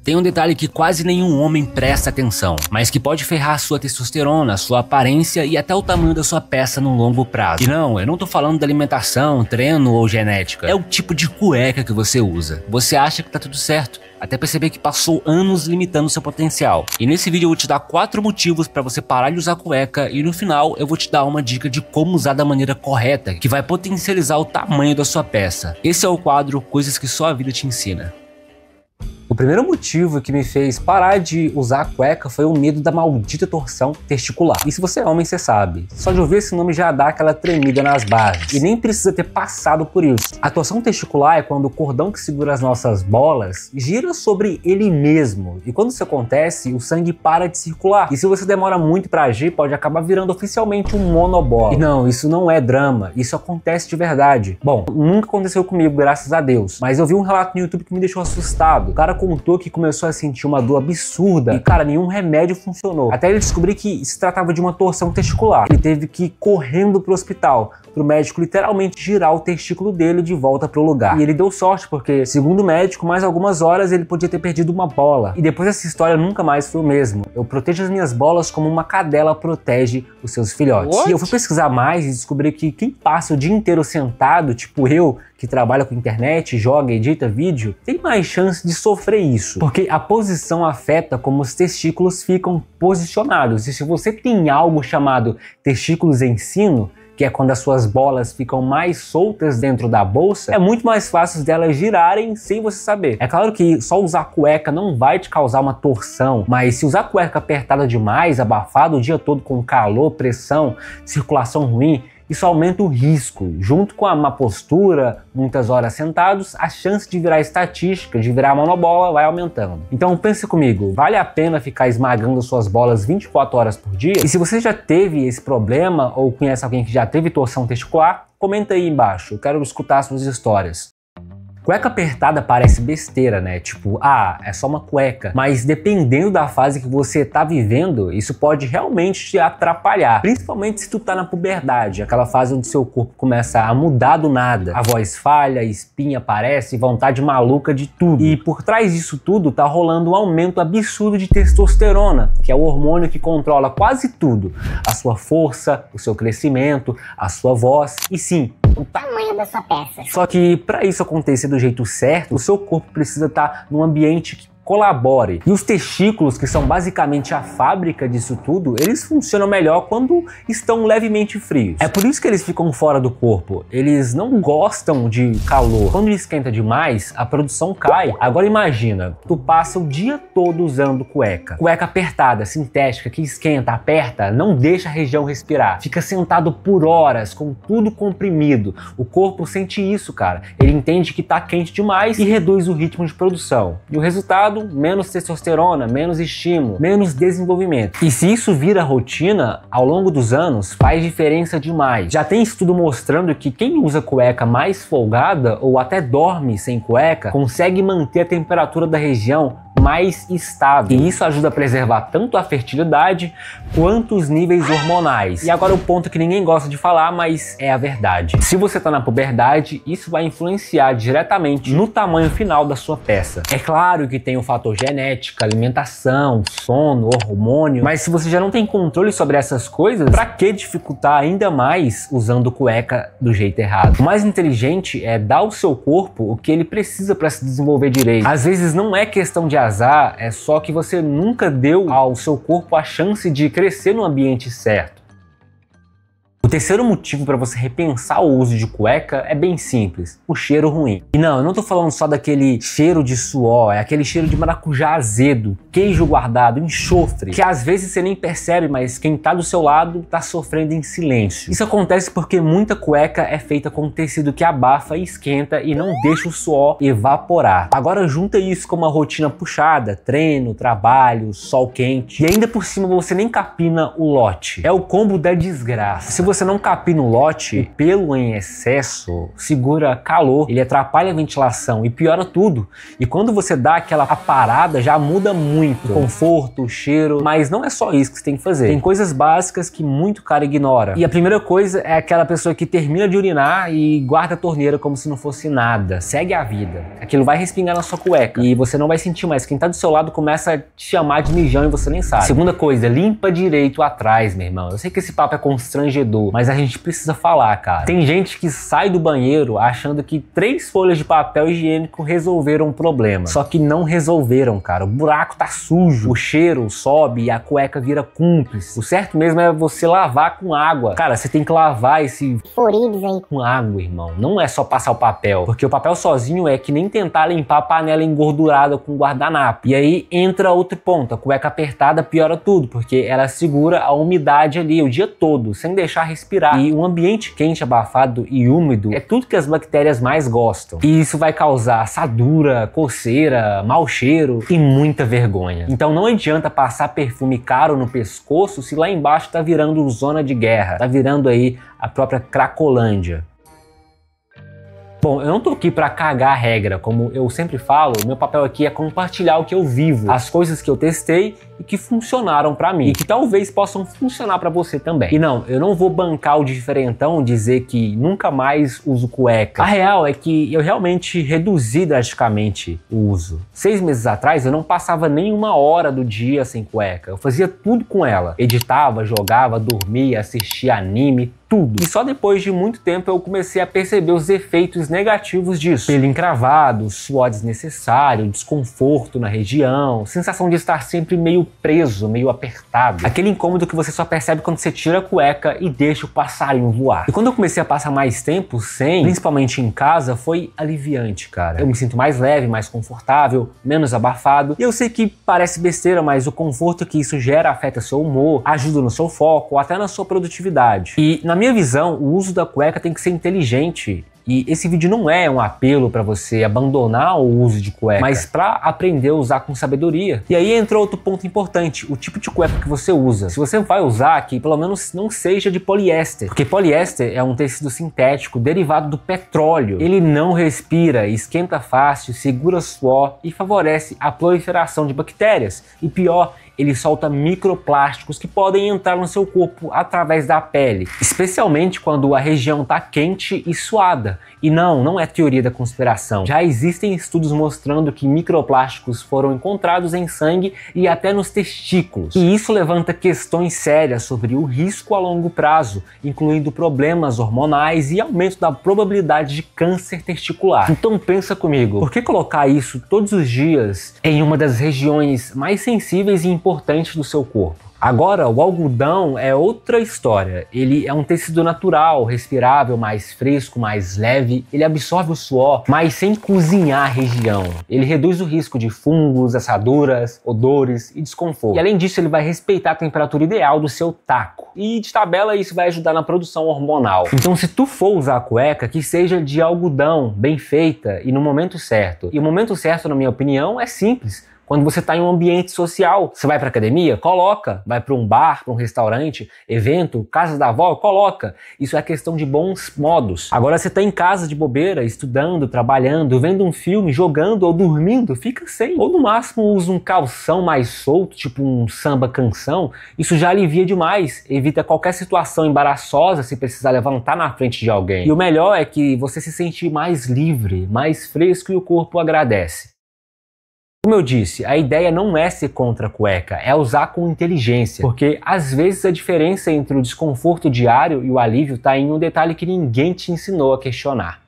Tem um detalhe que quase nenhum homem presta atenção, mas que pode ferrar sua testosterona, sua aparência e até o tamanho da sua peça no longo prazo. E não, eu não tô falando da alimentação, treino ou genética. É o tipo de cueca que você usa. Você acha que tá tudo certo, até perceber que passou anos limitando seu potencial. E nesse vídeo eu vou te dar 4 motivos para você parar de usar cueca e no final eu vou te dar uma dica de como usar da maneira correta, que vai potencializar o tamanho da sua peça. Esse é o quadro Coisas que só a vida te ensina. O primeiro motivo que me fez parar de usar a cueca foi o medo da maldita torção testicular. E se você é homem, você sabe. Só de ouvir esse nome já dá aquela tremida nas bases. E nem precisa ter passado por isso. A torção testicular é quando o cordão que segura as nossas bolas gira sobre ele mesmo. E quando isso acontece, o sangue para de circular. E se você demora muito para agir, pode acabar virando oficialmente um monobola. E não, isso não é drama. Isso acontece de verdade. Bom, nunca aconteceu comigo, graças a Deus. Mas eu vi um relato no YouTube que me deixou assustado. O cara contou que começou a sentir uma dor absurda e, cara, nenhum remédio funcionou. Até ele descobrir que se tratava de uma torção testicular. Ele teve que ir correndo pro hospital, pro médico literalmente girar o testículo dele de volta pro lugar. E ele deu sorte porque, segundo o médico, mais algumas horas ele podia ter perdido uma bola. E depois dessa história nunca mais foi o mesmo. Eu protejo as minhas bolas como uma cadela protege os seus filhotes. E eu fui pesquisar mais e descobri que quem passa o dia inteiro sentado, tipo eu, que trabalha com internet, joga, edita vídeo, tem mais chance de sofrer isso. Porque a posição afeta como os testículos ficam posicionados. E se você tem algo chamado testículos em sino, que é quando as suas bolas ficam mais soltas dentro da bolsa, é muito mais fácil delas girarem sem você saber. É claro que só usar cueca não vai te causar uma torção, mas se usar cueca apertada demais, abafada o dia todo com calor, pressão, circulação ruim, isso aumenta o risco. Junto com a má postura, muitas horas sentados, a chance de virar estatística, de virar monobola, vai aumentando. Então pense comigo, vale a pena ficar esmagando suas bolas 24 horas por dia? E se você já teve esse problema ou conhece alguém que já teve torção testicular, comenta aí embaixo, eu quero escutar suas histórias. Cueca apertada parece besteira, né? Tipo, é só uma cueca. Mas dependendo da fase que você tá vivendo, isso pode realmente te atrapalhar. Principalmente se tu tá na puberdade, aquela fase onde seu corpo começa a mudar do nada. A voz falha, espinha aparece, vontade maluca de tudo. E por trás disso tudo tá rolando um aumento absurdo de testosterona, que é o hormônio que controla quase tudo. A sua força, o seu crescimento, a sua voz e sim, o tamanho da sua peça. Só que para isso acontecer do jeito certo, o seu corpo precisa estar num ambiente que colabore. E os testículos, que são basicamente a fábrica disso tudo, eles funcionam melhor quando estão levemente frios. É por isso que eles ficam fora do corpo. Eles não gostam de calor. Quando esquenta demais, a produção cai. Agora imagina, tu passa o dia todo usando cueca. Cueca apertada, sintética, que esquenta, aperta, não deixa a região respirar. Fica sentado por horas, com tudo comprimido. O corpo sente isso, cara. Ele entende que tá quente demais e reduz o ritmo de produção. E o resultado, menos testosterona, menos estímulo, menos desenvolvimento. E se isso vira rotina, ao longo dos anos, faz diferença demais. Já tem estudo mostrando que quem usa cueca mais folgada ou até dorme sem cueca, consegue manter a temperatura da região mais estável. E isso ajuda a preservar tanto a fertilidade quanto os níveis hormonais. E agora o ponto que ninguém gosta de falar, mas é a verdade. Se você tá na puberdade, isso vai influenciar diretamente no tamanho final da sua peça. É claro que tem o fator genética, alimentação, sono, hormônio, mas se você já não tem controle sobre essas coisas, pra que dificultar ainda mais usando cueca do jeito errado? O mais inteligente é dar ao seu corpo o que ele precisa para se desenvolver direito. Às vezes não é questão de azar, é só que você nunca deu ao seu corpo a chance de crescer no ambiente certo. O terceiro motivo para você repensar o uso de cueca é bem simples, o cheiro ruim. E não, eu não tô falando só daquele cheiro de suor, é aquele cheiro de maracujá azedo, queijo guardado, enxofre, que às vezes você nem percebe, mas quem tá do seu lado tá sofrendo em silêncio. Isso acontece porque muita cueca é feita com tecido que abafa e esquenta e não deixa o suor evaporar. Agora junta isso com uma rotina puxada, treino, trabalho, sol quente, e ainda por cima você nem capina o lote. É o combo da desgraça. Se você você não capina o lote, o pelo em excesso segura calor, ele atrapalha a ventilação e piora tudo. E quando você dá aquela parada, já muda muito o conforto, o cheiro, mas não é só isso que você tem que fazer. Tem coisas básicas que muito cara ignora. E a primeira coisa é aquela pessoa que termina de urinar e guarda a torneira como se não fosse nada. Segue a vida. Aquilo vai respingar na sua cueca e você não vai sentir mais. Quem tá do seu lado começa a te chamar de mijão e você nem sabe. Segunda coisa, limpa direito atrás, meu irmão. Eu sei que esse papo é constrangedor, mas a gente precisa falar, cara. Tem gente que sai do banheiro achando que 3 folhas de papel higiênico resolveram o problema. Só que não resolveram, cara. O buraco tá sujo, o cheiro sobe e a cueca vira cúmplice. O certo mesmo é você lavar com água. Cara, você tem que lavar esse Furibs aí com água, irmão. Não é só passar o papel, porque o papel sozinho é que nem tentar limpar a panela engordurada com guardanapo. E aí entra outro ponto. A cueca apertada piora tudo, porque ela segura a umidade ali o dia todo, sem deixar respirar. E um ambiente quente, abafado e úmido é tudo que as bactérias mais gostam. E isso vai causar assadura, coceira, mau cheiro e muita vergonha. Então não adianta passar perfume caro no pescoço se lá embaixo tá virando zona de guerra, tá virando aí a própria Cracolândia. Bom, eu não tô aqui pra cagar a regra, como eu sempre falo, meu papel aqui é compartilhar o que eu vivo, as coisas que eu testei e que funcionaram pra mim, e que talvez possam funcionar pra você também. E não, eu não vou bancar o diferentão, dizer que nunca mais uso cueca. A real é que eu realmente reduzi drasticamente o uso. 6 meses atrás eu não passava nem 1 hora do dia sem cueca, eu fazia tudo com ela. Editava, jogava, dormia, assistia anime, tudo. E só depois de muito tempo eu comecei a perceber os efeitos negativos disso. Pelo encravado, suor desnecessário, desconforto na região, sensação de estar sempre meio preso, meio apertado. Aquele incômodo que você só percebe quando você tira a cueca e deixa o passarinho voar. E quando eu comecei a passar mais tempo sem, principalmente em casa, foi aliviante, cara. Eu me sinto mais leve, mais confortável, menos abafado. E eu sei que parece besteira, mas o conforto que isso gera afeta seu humor, ajuda no seu foco, até na sua produtividade. E na minha visão, o uso da cueca tem que ser inteligente. E esse vídeo não é um apelo para você abandonar o uso de cueca, mas para aprender a usar com sabedoria. E aí entra outro ponto importante, o tipo de cueca que você usa. Se você vai usar, que pelo menos não seja de poliéster, porque poliéster é um tecido sintético derivado do petróleo. Ele não respira, esquenta fácil, segura suor e favorece a proliferação de bactérias. E pior, ele solta microplásticos que podem entrar no seu corpo através da pele, especialmente quando a região está quente e suada. E não é teoria da conspiração. Já existem estudos mostrando que microplásticos foram encontrados em sangue e até nos testículos. E isso levanta questões sérias sobre o risco a longo prazo, incluindo problemas hormonais e aumento da probabilidade de câncer testicular. Então pensa comigo, por que colocar isso todos os dias em uma das regiões mais sensíveis e importantes do seu corpo? Agora, o algodão é outra história. Ele é um tecido natural, respirável, mais fresco, mais leve. Ele absorve o suor, mas sem cozinhar a região. Ele reduz o risco de fungos, assaduras, odores e desconforto. E além disso, ele vai respeitar a temperatura ideal do seu taco. E de tabela, isso vai ajudar na produção hormonal. Então, se tu for usar a cueca, que seja de algodão, bem feita e no momento certo. E o momento certo, na minha opinião, é simples. Quando você está em um ambiente social, você vai para academia? Coloca. Vai para um bar, para um restaurante, evento, casa da avó? Coloca. Isso é questão de bons modos. Agora você está em casa de bobeira, estudando, trabalhando, vendo um filme, jogando ou dormindo, fica sem. Ou no máximo usa um calção mais solto, tipo um samba canção. Isso já alivia demais. Evita qualquer situação embaraçosa se precisar levantar na frente de alguém. E o melhor é que você se sente mais livre, mais fresco e o corpo agradece. Como eu disse, a ideia não é ser contra a cueca, é usar com inteligência, porque às vezes a diferença entre o desconforto diário e o alívio está em um detalhe que ninguém te ensinou a questionar.